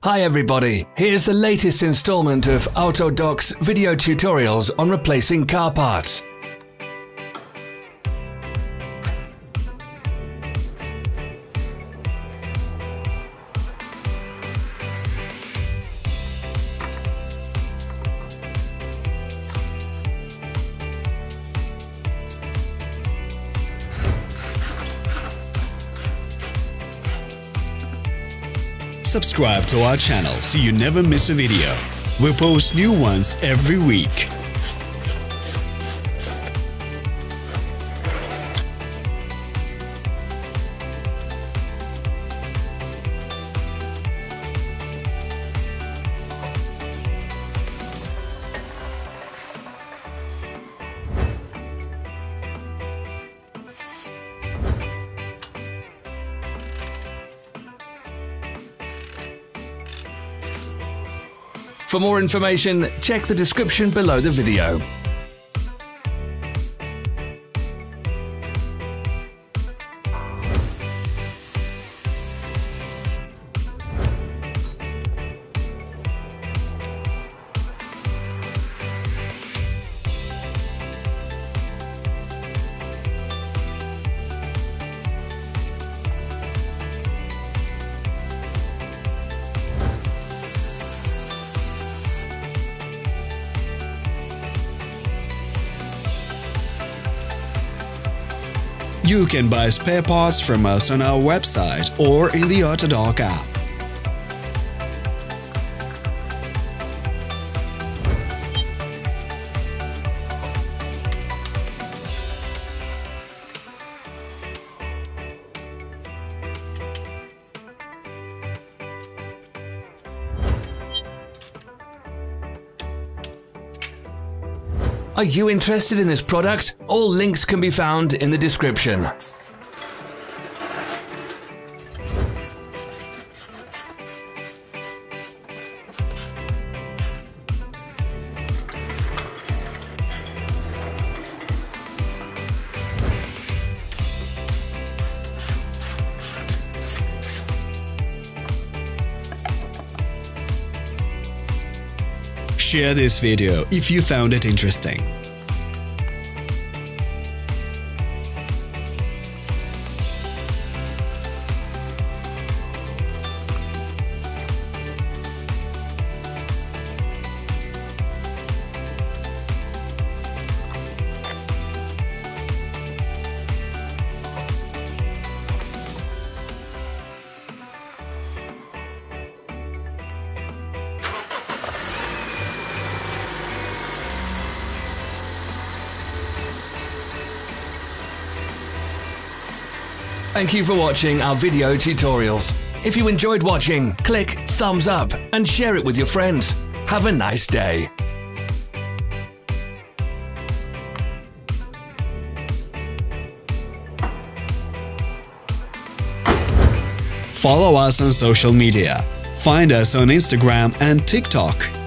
Hi everybody, here's the latest installment of Autodoc's video tutorials on replacing car parts. Subscribe to our channel so you never miss a video. We post new ones every week. For more information, check the description below the video. You can buy spare parts from us on our website or in the Autodoc app. Are you interested in this product? All links can be found in the description. Share this video if you found it interesting. Thank you for watching our video tutorials. If you enjoyed watching, click thumbs up and share it with your friends. Have a nice day. Follow us on social media. Find us on Instagram and TikTok.